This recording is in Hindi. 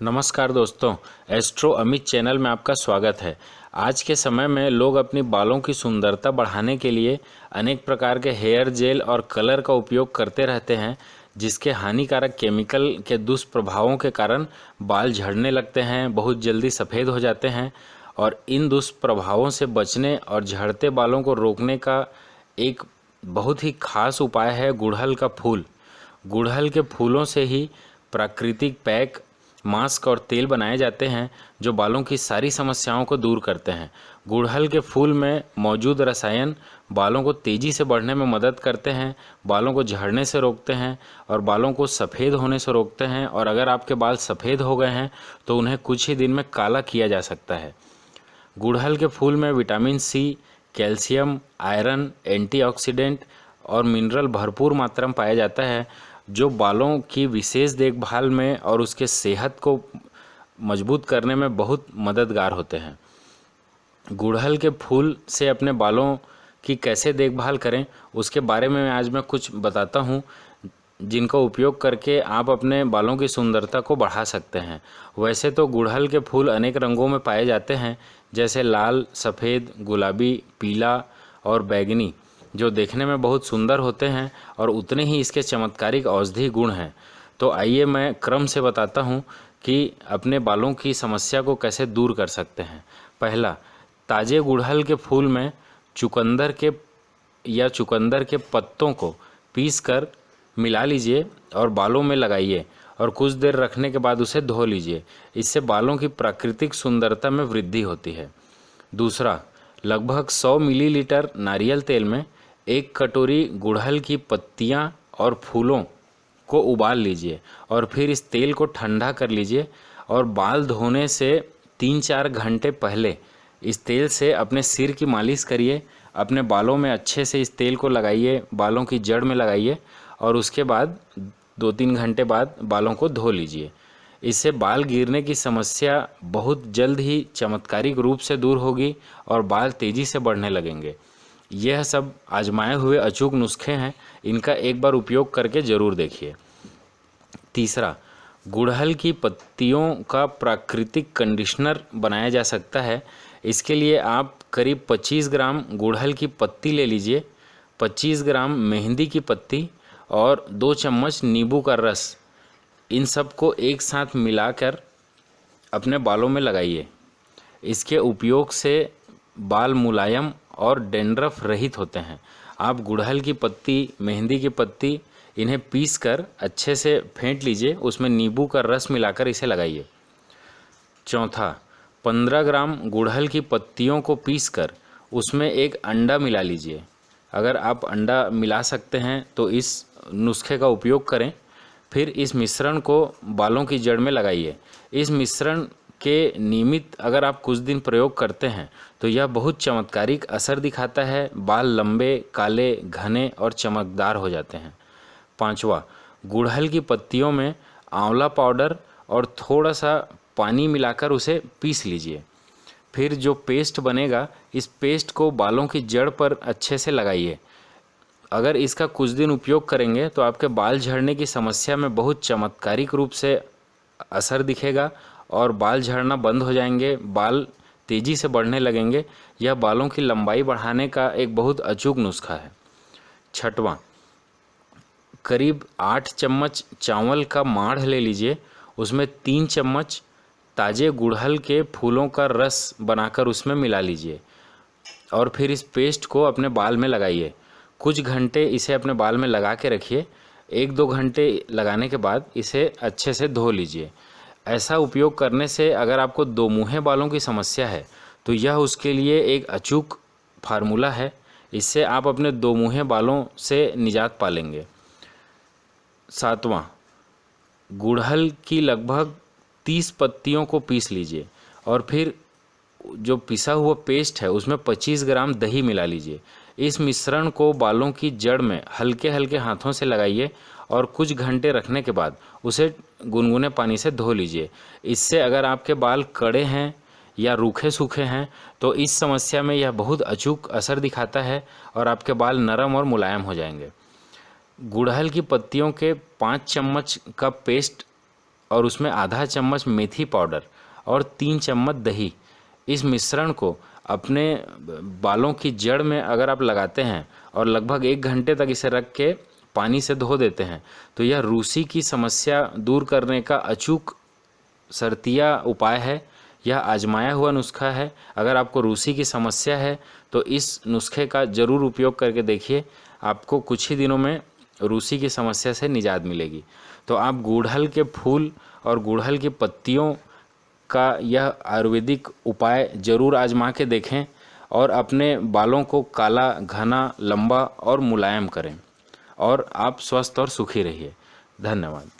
नमस्कार दोस्तों, एस्ट्रो अमित चैनल में आपका स्वागत है। आज के समय में लोग अपनी बालों की सुंदरता बढ़ाने के लिए अनेक प्रकार के हेयर जेल और कलर का उपयोग करते रहते हैं, जिसके हानिकारक केमिकल के दुष्प्रभावों के कारण बाल झड़ने लगते हैं, बहुत जल्दी सफ़ेद हो जाते हैं। और इन दुष्प्रभावों से बचने और झड़ते बालों को रोकने का एक बहुत ही खास उपाय है गुड़हल का फूल। गुड़हल के फूलों से ही प्राकृतिक पैक, मास्क और तेल बनाए जाते हैं जो बालों की सारी समस्याओं को दूर करते हैं। गुड़हल के फूल में मौजूद रसायन बालों को तेज़ी से बढ़ने में मदद करते हैं, बालों को झड़ने से रोकते हैं और बालों को सफ़ेद होने से रोकते हैं। और अगर आपके बाल सफ़ेद हो गए हैं तो उन्हें कुछ ही दिन में काला किया जा सकता है। गुड़हल के फूल में vitamin C, calcium, iron, antioxidant और मिनरल भरपूर मात्रा में पाया जाता है, जो बालों की विशेष देखभाल में और उसके सेहत को मजबूत करने में बहुत मददगार होते हैं। गुड़हल के फूल से अपने बालों की कैसे देखभाल करें, उसके बारे में आज मैं कुछ बताता हूँ, जिनका उपयोग करके आप अपने बालों की सुंदरता को बढ़ा सकते हैं। वैसे तो गुड़हल के फूल अनेक रंगों में पाए जाते हैं, जैसे लाल, सफ़ेद, गुलाबी, पीला और बैंगनी, जो देखने में बहुत सुंदर होते हैं और उतने ही इसके चमत्कारिक औषधि गुण हैं। तो आइए मैं क्रम से बताता हूँ कि अपने बालों की समस्या को कैसे दूर कर सकते हैं। पहला, ताज़े गुड़हल के फूल में चुकंदर के पत्तों को पीसकर मिला लीजिए और बालों में लगाइए और कुछ देर रखने के बाद उसे धो लीजिए। इससे बालों की प्राकृतिक सुंदरता में वृद्धि होती है। दूसरा, लगभग 100 मिलीलीटर नारियल तेल में 1 कटोरी गुड़हल की पत्तियां और फूलों को उबाल लीजिए और फिर इस तेल को ठंडा कर लीजिए और बाल धोने से 3-4 घंटे पहले इस तेल से अपने सिर की मालिश करिए। अपने बालों में अच्छे से इस तेल को लगाइए, बालों की जड़ में लगाइए और उसके बाद 2-3 घंटे बाद बालों को धो लीजिए। इससे बाल गिरने की समस्या बहुत जल्द ही चमत्कारिक रूप से दूर होगी और बाल तेज़ी से बढ़ने लगेंगे। यह सब आजमाए हुए अचूक नुस्खे हैं, इनका एक बार उपयोग करके ज़रूर देखिए। तीसरा, गुड़हल की पत्तियों का प्राकृतिक कंडीशनर बनाया जा सकता है। इसके लिए आप करीब 25 ग्राम गुड़हल की पत्ती ले लीजिए, 25 ग्राम मेहंदी की पत्ती और 2 चम्मच नींबू का रस, इन सब को एक साथ मिलाकर अपने बालों में लगाइए। इसके उपयोग से बाल मुलायम और डैंड्रफ रहित होते हैं। आप गुड़हल की पत्ती, मेहंदी की पत्ती, इन्हें पीसकर अच्छे से फेंट लीजिए, उसमें नींबू का रस मिलाकर इसे लगाइए। चौथा, 15 ग्राम गुड़हल की पत्तियों को पीसकर उसमें एक अंडा मिला लीजिए। अगर आप अंडा मिला सकते हैं तो इस नुस्खे का उपयोग करें। फिर इस मिश्रण को बालों की जड़ में लगाइए। इस मिश्रण के नियमित अगर आप कुछ दिन प्रयोग करते हैं तो यह बहुत चमत्कारिक असर दिखाता है। बाल लंबे, काले, घने और चमकदार हो जाते हैं। पांचवा, गुड़हल की पत्तियों में आंवला पाउडर और थोड़ा सा पानी मिलाकर उसे पीस लीजिए। फिर जो पेस्ट बनेगा, इस पेस्ट को बालों की जड़ पर अच्छे से लगाइए। अगर इसका कुछ दिन उपयोग करेंगे तो आपके बाल झड़ने की समस्या में बहुत चमत्कारिक रूप से असर दिखेगा और बाल झड़ना बंद हो जाएंगे, बाल तेज़ी से बढ़ने लगेंगे। यह बालों की लंबाई बढ़ाने का एक बहुत अचूक नुस्खा है। छठवां, करीब 8 चम्मच चावल का माढ़ ले लीजिए, उसमें 3 चम्मच ताज़े गुड़हल के फूलों का रस बनाकर उसमें मिला लीजिए और फिर इस पेस्ट को अपने बाल में लगाइए। कुछ घंटे इसे अपने बाल में लगा के रखिए। 1-2 घंटे लगाने के बाद इसे अच्छे से धो लीजिए। ऐसा उपयोग करने से अगर आपको दो मुँहे बालों की समस्या है तो यह उसके लिए एक अचूक फार्मूला है। इससे आप अपने दो मुँहे बालों से निजात पालेंगे। सातवां, गुड़हल की लगभग 30 पत्तियों को पीस लीजिए और फिर जो पिसा हुआ पेस्ट है उसमें 25 ग्राम दही मिला लीजिए। इस मिश्रण को बालों की जड़ में हल्के हल्के हाथों से लगाइए और कुछ घंटे रखने के बाद उसे गुनगुने पानी से धो लीजिए। इससे अगर आपके बाल कड़े हैं या रूखे सूखे हैं तो इस समस्या में यह बहुत अचूक असर दिखाता है और आपके बाल नरम और मुलायम हो जाएंगे। गुड़हल की पत्तियों के 5 चम्मच का पेस्ट और उसमें आधा चम्मच मेथी पाउडर और 3 चम्मच दही, इस मिश्रण को अपने बालों की जड़ में अगर आप लगाते हैं और लगभग 1 घंटे तक इसे रख के पानी से धो देते हैं तो यह रूसी की समस्या दूर करने का अचूक शर्तिया उपाय है। यह आजमाया हुआ नुस्खा है। अगर आपको रूसी की समस्या है तो इस नुस्खे का ज़रूर उपयोग करके देखिए, आपको कुछ ही दिनों में रूसी की समस्या से निजात मिलेगी। तो आप गुड़हल के फूल और गुड़हल की पत्तियों का यह आयुर्वेदिक उपाय ज़रूर आजमा के देखें और अपने बालों को काला, घना, लंबा और मुलायम करें और आप स्वस्थ और सुखी रहिए। धन्यवाद।